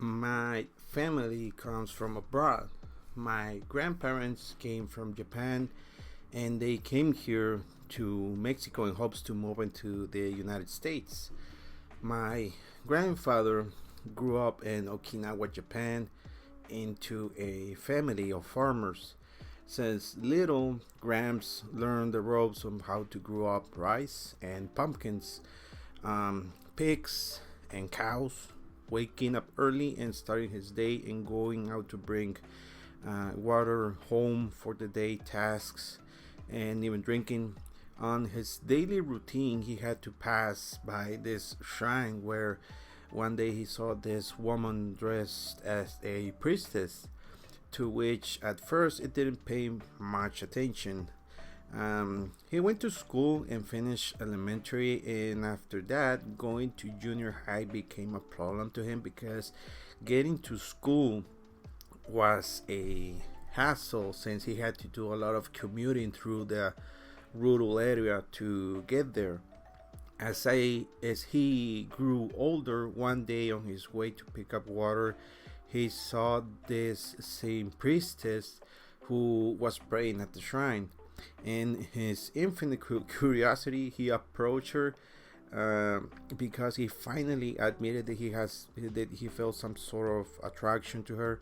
My family comes from abroad. My grandparents came from Japan and they came here to Mexico in hopes to move into the United States. My grandfather grew up in Okinawa, Japan, into a family of farmers. Since little, Gramps learned the ropes on how to grow up rice and pumpkins, pigs and cows, waking up early and starting his day and going out to bring water home for the day tasks and even drinking. On his daily routine, he had to pass by this shrine where one day he saw this woman dressed as a priestess, to which at first it didn't pay much attention. He went to school and finished elementary, and after that, going to junior high became a problem to him because getting to school was a hassle since he had to do a lot of commuting through the rural area to get there. As he grew older, one day on his way to pick up water, he saw this same priestess who was praying at the shrine. In his infinite curiosity, he approached her because he finally admitted that he felt some sort of attraction to her.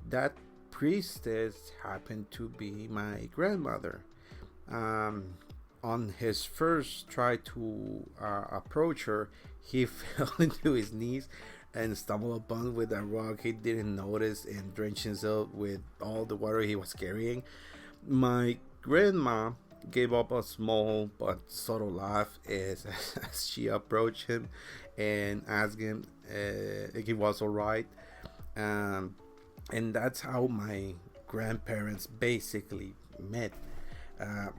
That priestess happened to be my grandmother. Um, on his first try to approach her, he fell into his knees and stumbled upon with a rock he didn't notice and drenched himself with all the water he was carrying. My grandma gave up a small but subtle laugh as she approached him and asked him if he was alright. Um, and that's how my grandparents basically met.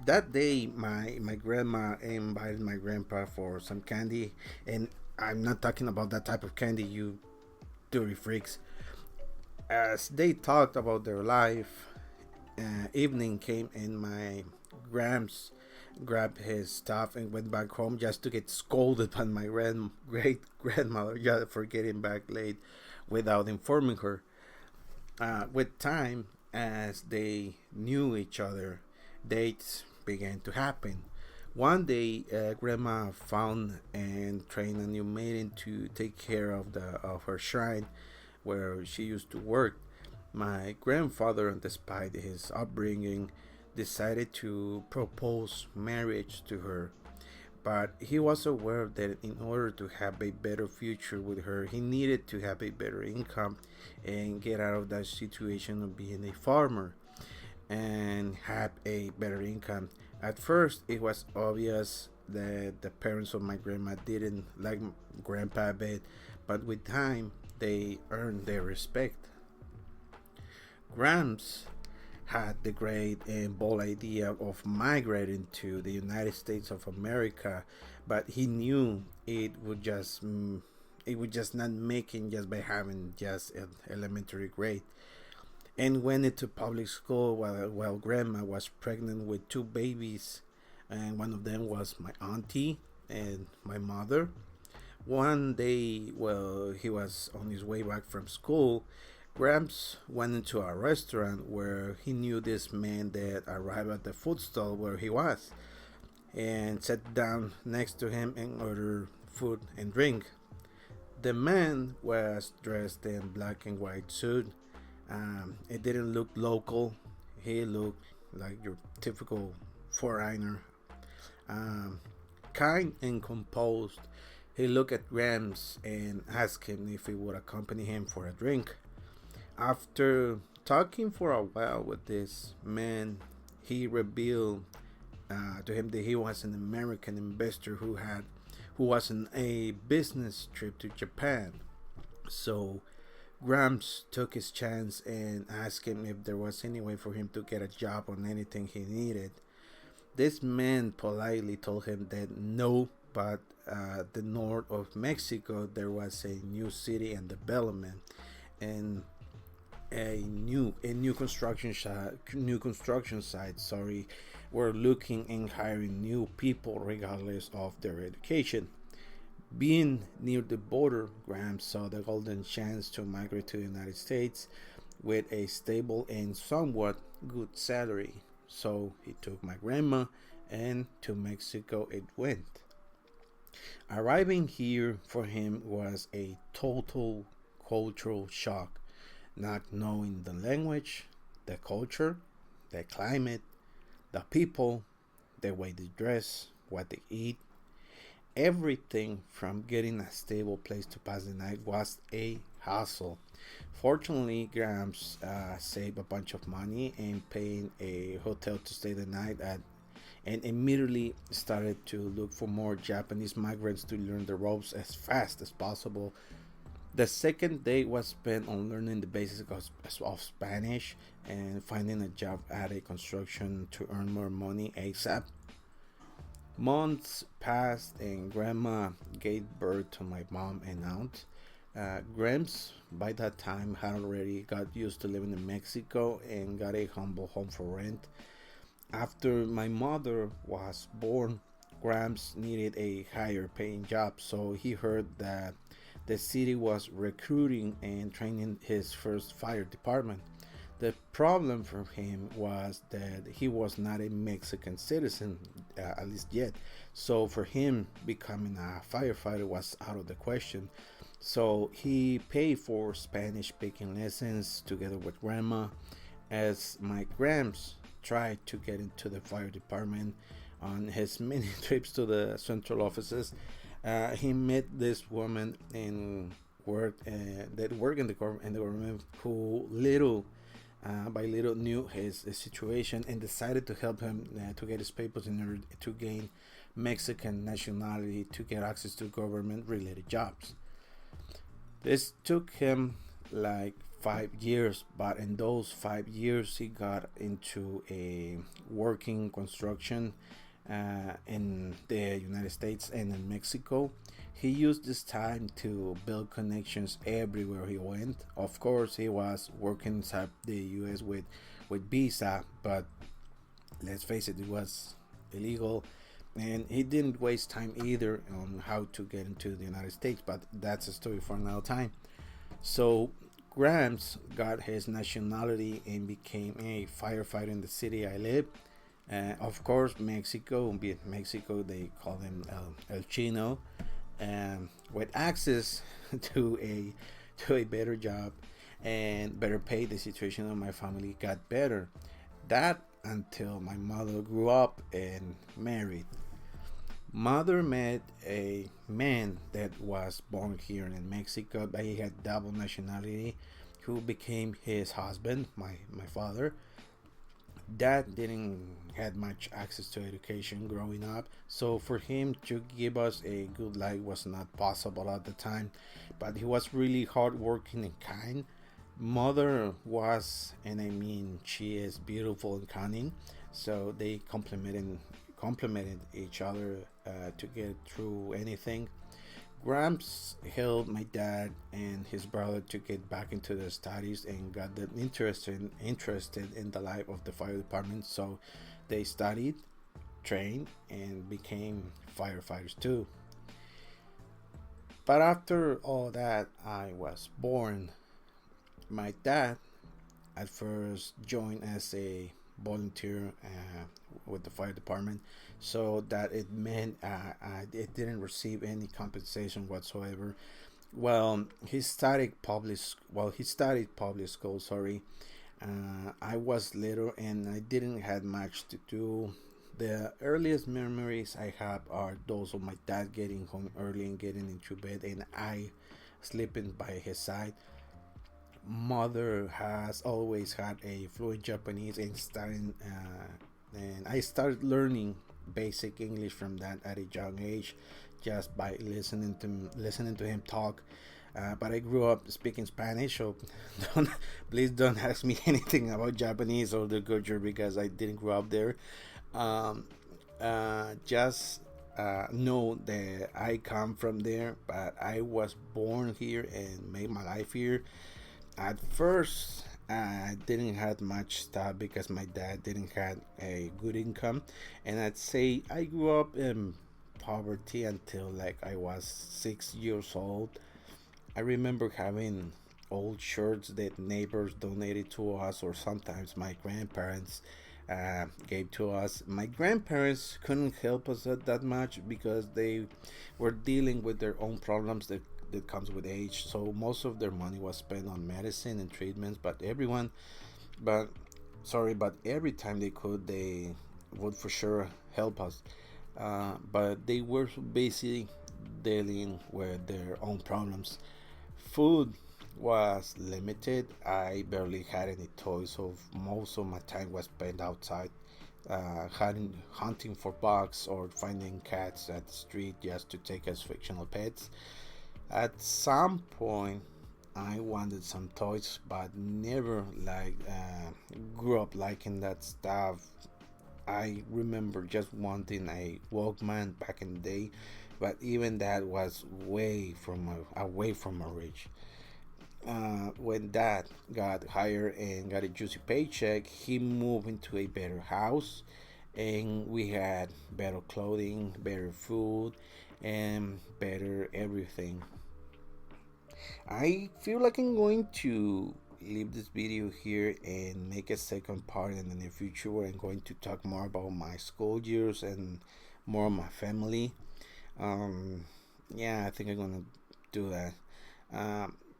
That day, my grandma invited my grandpa for some candy, and I'm not talking about that type of candy, you dirty freaks. As they talked about their life, evening came, and my Gramps grabbed his stuff and went back home just to get scolded by my great grandmother just for getting back late without informing her. With time, as they knew each other, dates began to happen. One day, Grandma found and trained a new maiden to take care of the of her shrine, where she used to work. My grandfather, despite his upbringing, decided to propose marriage to her. But he was aware that in order to have a better future with her, he needed to have a better income and get out of that situation of being a farmer and have a better income. At first, it was obvious that the parents of my grandma didn't like grandpa a bit, but with time, they earned their respect. Gramps had the great and bold idea of migrating to the United States of America, but he knew it would just not make it just by having just an elementary grade, and went into public school while grandma was pregnant with two babies, and one of them was my auntie and my mother. One day, while he was on his way back from school, Gramps went into a restaurant where he knew this man that arrived at the food stall where he was and sat down next to him and ordered food and drink. The man was dressed in black and white suit. It didn't look local. He looked like your typical foreigner. Um, Kind and composed, he looked at Grams and asked him if he would accompany him for a drink. After talking for a while with this man, he revealed to him that he was an American investor who was on a business trip to Japan. So Gramps took his chance and asked him if there was any way for him to get a job on anything he needed. This man politely told him that no, but the north of Mexico there was a new city and development, and new construction site. Sorry, were looking and hiring new people regardless of their education. Being near the border, Graham saw the golden chance to migrate to the United States with a stable and somewhat good salary. So he took my grandma and to Mexico it went. Arriving here for him was a total cultural shock, not knowing the language, the culture, the climate, the people, the way they dress, what they eat. Everything from getting a stable place to pass the night was a hassle. Fortunately, Grams saved a bunch of money and paying a hotel to stay the night at, and immediately started to look for more Japanese migrants to learn the ropes as fast as possible. The second day was spent on learning the basics of Spanish and finding a job at a construction to earn more money ASAP. Months passed and Grandma gave birth to my mom and aunt. Gramps, by that time, had already got used to living in Mexico and got a humble home for rent. After my mother was born, Gramps needed a higher paying job, so he heard that the city was recruiting and training his first fire department. The problem for him was that he was not a Mexican citizen, at least yet. So for him, becoming a firefighter was out of the question. So he paid for Spanish speaking lessons together with grandma as my Gramps tried to get into the fire department on his many trips to the central offices. He met this woman in work that worked in the government who little by little knew his situation and decided to help him to get his papers in order to gain Mexican nationality to get access to government related jobs. This took him like 5 years, but in those 5 years, he got into a working construction in the United States and in Mexico. He used this time to build connections everywhere he went. Of course, he was working inside the U.S. with visa, but let's face it, it was illegal, and he didn't waste time either on how to get into the United States. But that's a story for another time. So Grams got his nationality and became a firefighter in the city I live. Of course, Mexico, be it Mexico, they call him El Chino, with access to a better job and better pay. The situation of my family got better. That until my mother grew up and married. Mother met a man that was born here in Mexico, but he had double nationality, who became his husband, my father. Dad didn't had much access to education growing up, so for him to give us a good life was not possible at the time. But he was really hardworking and kind. Mother was, and I mean, she is beautiful and cunning, so they complemented each other to get through anything. Gramps helped my dad and his brother to get back into their studies and got them interested in the life of the fire department. So they studied, trained, and became firefighters too. But after all that, I was born. My dad at first joined as a volunteer with the fire department, so that it meant it didn't receive any compensation whatsoever. Well, he studied public school. Sorry, I was little and I didn't had much to do. The earliest memories I have are those of my dad getting home early and getting into bed, and I sleeping by his side. Mother has always had a fluent Japanese and I started learning basic English from that at a young age, just by listening to him talk. But I grew up speaking Spanish, so don't, please don't ask me anything about Japanese or the culture because I didn't grow up there. Um, just know that I come from there, but I was born here and made my life here. At first, I didn't have much stuff because my dad didn't have a good income, and I'd say I grew up poverty until like I was 6 years old. I remember having old shirts that neighbors donated to us, or sometimes my grandparents gave to us. My grandparents couldn't help us that much because they were dealing with their own problems that comes with age. So most of their money was spent on medicine and treatments. But sorry, but every time they could, they would for sure help us. But they were busy dealing with their own problems. Food was limited. I barely had any toys, so most of my time was spent outside, hunting for bugs or finding cats at the street just to take as fictional pets. At some point, I wanted some toys, but never grew up liking that stuff. I remember just wanting a Walkman back in the day, but even that was away from my reach. When dad got hired and got a juicy paycheck, he moved into a better house, and we had better clothing, better food, and better everything. I feel like I'm going to leave this video here and make a second part in the near future where I'm going to talk more about my school years and more of my family. Um, yeah, I think I'm gonna do that.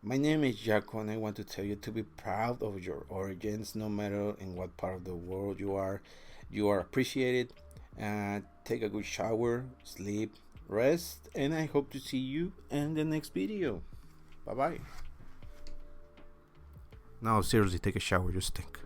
My name is Jaco, and I want to tell you to be proud of your origins, no matter in what part of the world you are. You are appreciated. Take a good shower, sleep, rest, and I hope to see you in the next video. Bye bye. No, seriously, take a shower. You stink.